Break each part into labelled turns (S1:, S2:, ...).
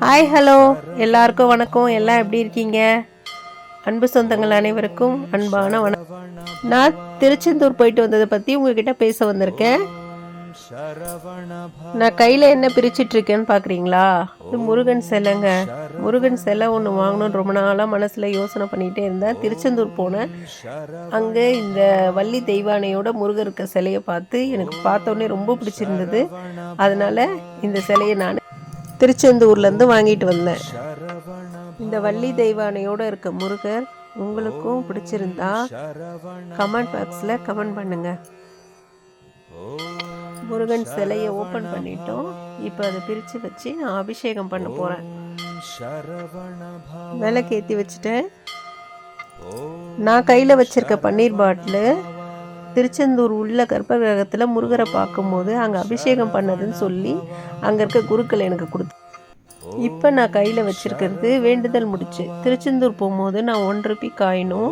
S1: Hi hello எல்லாருக்கும் வணக்கம். எல்லாம் எப்படி இருக்கீங்க? அன்பு சொந்தங்கள் அனைவருக்கும் அன்பான வணக்கம். நான் திருச்செந்தூர் போயிட்டு வந்ததை பற்றி உங்ககிட்ட பேச வந்திருக்கேன். நான் கையில் என்ன பிரிச்சுட்டு இருக்கேன்னு பார்க்குறீங்களா? இது முருகன் சிலைங்க. முருகன் சிலை ஒன்று வாங்கணும்னு ரொம்ப நாளாக மனசில் யோசனை பண்ணிகிட்டே இருந்தேன். திருச்செந்தூர் போனேன். அங்கே இந்த வள்ளி தெய்வானையோட முருகர் இருக்க சிலையை பார்த்து எனக்கு பார்த்தோன்னே ரொம்ப பிடிச்சிருந்தது. அதனால் இந்த சிலையை நான் திருச்செந்தூர்லேருந்து வாங்கிட்டு வந்தேன். இந்த வள்ளி தெய்வானையோடு இருக்க முருகர் உங்களுக்கும் பிடிச்சிருந்தா கமெண்ட் பாக்ஸில் கமெண்ட் பண்ணுங்க. முருகன் சிலையை ஓப்பன் பண்ணிட்டோம். இப்போ அதை பிரித்து வச்சு நான் அபிஷேகம் பண்ண போகிறேன். விளக்கேற்றி வச்சுட்டேன். நான் கையில் வச்சிருக்க பன்னீர் பாட்டில் திருச்செந்தூர் உள்ள கர்ப்ப கிரகத்தில் முருகரை பார்க்கும்போது அங்கே அபிஷேகம் பண்ணதுன்னு சொல்லி அங்கே இருக்க குருக்கள் எனக்கு கொடுத்து. இப்போ நான் கையில் வச்சுருக்கிறது வேண்டுதல் முடிச்சு. திருச்செந்தூர் போகும்போது நான் 1 ரூபி காயினும்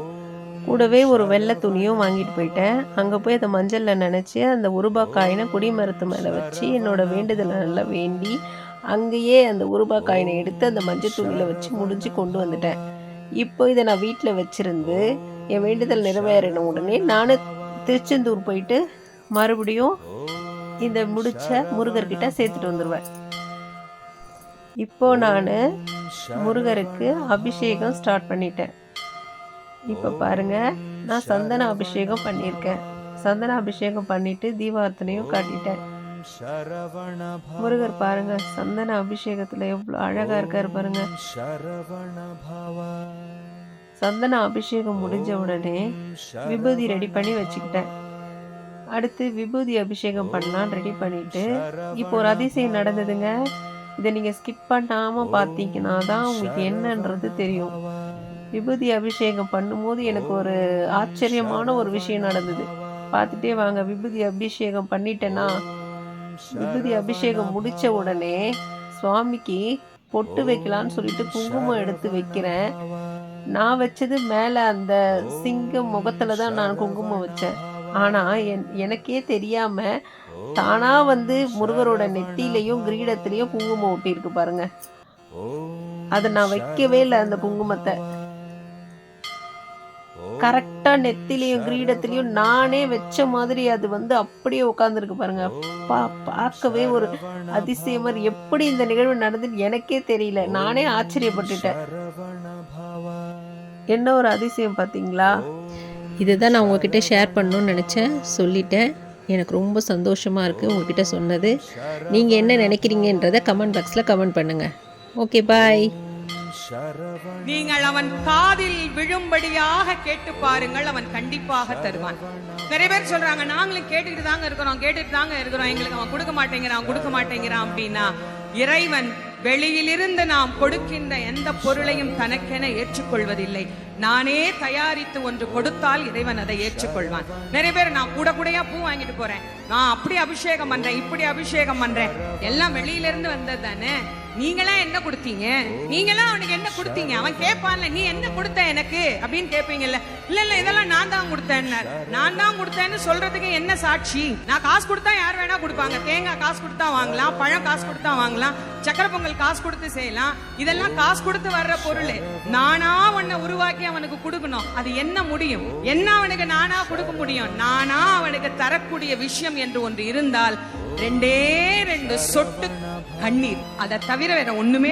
S1: கூடவே ஒரு வெள்ளை துணியும் வாங்கிட்டு போயிட்டேன். அங்கே போய் அதை மஞ்சளில் நினச்சி அந்த 1 ரூபாய் காயினை குடிமரத்து மேலே வச்சு என்னோடய வேண்டுதலை நல்லா வேண்டி அங்கேயே அந்த 1 ரூபாய் காயினை எடுத்து அந்த மஞ்சள் துணியில் வச்சு முடிஞ்சு கொண்டு வந்துட்டேன். இப்போ இதை நான் வீட்டில் வச்சுருந்து என் வேண்டுதல் நிறைவேறின உடனே நான் திருச்செந்தூர் போயிட்டு மறுபடியும் இந்த முடிச்ச முருகர்கிட்ட சேர்த்துட்டு வந்துடுவேன். இப்போ நான் முருகருக்கு அபிஷேகம் ஸ்டார்ட் பண்ணிட்டேன். இப்போ பாருங்கள், நான் சந்தன அபிஷேகம் பண்ணியிருக்கேன். சந்தன அபிஷேகம் பண்ணிட்டு தீபார்த்தனையும் காட்டிட்டேன். முருகர் பாருங்க, சந்தன அபிஷேகத்தில் எவ்வளோ அழகாக இருக்காரு பாருங்க. சந்தன அபிஷேகம் முடிஞ்ச உடனே விபூதி ரெடி பண்ணி வச்சுக்கிட்டேன். அடுத்து விபூதி அபிஷேகம் பண்ணலாம் ரெடி பண்ணிட்டு இப்போ ஒரு அதிசயம் நடந்ததுங்க. இதை நீங்கள் ஸ்கிப் பண்ணாமல் பார்த்தீங்கன்னா தான் உங்களுக்கு என்னன்றது தெரியும். விபூதி அபிஷேகம் பண்ணும்போது எனக்கு ஒரு ஆச்சரியமான ஒரு விஷயம் நடந்தது. பார்த்துட்டே வாங்க. விபூதி அபிஷேகம் பண்ணிட்டேன்னா விபூதி அபிஷேகம் முடித்த உடனே சுவாமிக்கு பொட்டு வைக்கலான்னு சொல்லிட்டு குங்குமம் எடுத்து வைக்கிறேன். நான் வச்சது மேலே அந்த சிங்கம் முகத்தில் தான் நான் குங்குமம் வச்சேன். ஆனால் எனக்கே தெரியாமல் தானாக முருகரோட நெத்தியிலையும் கிரீடத்திலையும் குங்குமம் ஒட்டியிருக்கு பாருங்க. அதை நான் வைக்கவே இல்லை. அந்த குங்குமத்தை கரெக்டாக நெத்திலையும் கிரீடத்திலையும் நானே வச்ச மாதிரி அது அப்படியே உட்காந்துருக்கு பாருங்க. பார்க்கவே ஒரு அதிசயமா. எப்படி இந்த நிகழ்வு நடந்துன்னு எனக்கே தெரியல. நானே ஆச்சரியப்பட்டுட்டேன். என்ன ஒரு அதிசயம் பார்த்தீங்களா? இதுதான் நான் உங்ககிட்ட ஷேர் பண்ணணும்னு நினச்சேன், சொல்லிட்டேன். எனக்கு ரொம்ப சந்தோஷமாக இருக்குது உங்ககிட்ட சொன்னது. நீங்கள் என்ன நினைக்கிறீங்கன்றதை கமெண்ட் பாக்ஸில் கமெண்ட் பண்ணுங்கள். ஓகே, பாய்.
S2: நீங்கள் அவன் காதில் விழும்படியாக கேட்டு பாருங்கள், அவன் கண்டிப்பாக தருவான். நிறைய பேர் சொல்றாங்க, நாங்களும் கேட்டுட்டு தாங்க இருக்கிறோம், எங்களுக்கு அவன் கொடுக்க மாட்டேங்கிறான் அப்படின்னா, இறைவன் வெளியிலிருந்து நாம் கொடுக்கின்ற எந்த பொருளையும் தனக்கென ஏற்றுக்கொள்வதில்லை. நானே தயாரித்து ஒன்று கொடுத்தால் இறைவன் அதை ஏற்றுக்கொள்வான். நிறைய பேர் நான் கூடையா பூ வாங்கிட்டு போறேன், நான் அப்படி அபிஷேகம் பண்றேன், இப்படி அபிஷேகம் பண்றேன், எல்லாம் வெளியிலிருந்து வந்தது தானே. நீங்களா என்ன கொடுத்தீங்க? நீங்களா அவனுக்கு என்ன கொடுத்தீங்க? அவன் கேட்பான்ல, நீ என்ன கொடுத்த எனக்கு அப்படின்னு கேட்பீங்கல்ல. இல்ல இதெல்லாம் நான் தான் கொடுத்தேன்னு சொல்றதுக்கு என்ன சாட்சி? நான் காசு கொடுத்தா யார் வேணா கொடுப்பாங்க. தேங்காய் காசு கொடுத்தா வாங்கலாம், பழம் காசு கொடுத்தா வாங்கலாம், சக்கரை பொங்கல் காசு கொடுத்து செய்யலாம். இதெல்லாம் காசு கொடுத்து வர்ற பொருள். நானா உன்னை உருவாக்கி அவனுக்கு கொடுக்கணும். அது என்ன முடியும்? என்ன அவனுக்கு நானா கொடுக்க முடியும்? நானா அவனுக்கு தரக்கூடிய விஷயம் என்று ஒன்று இருந்தால் 2 சொட்டு கண்ணீர். அதை தவிர வேற ஒண்ணுமே.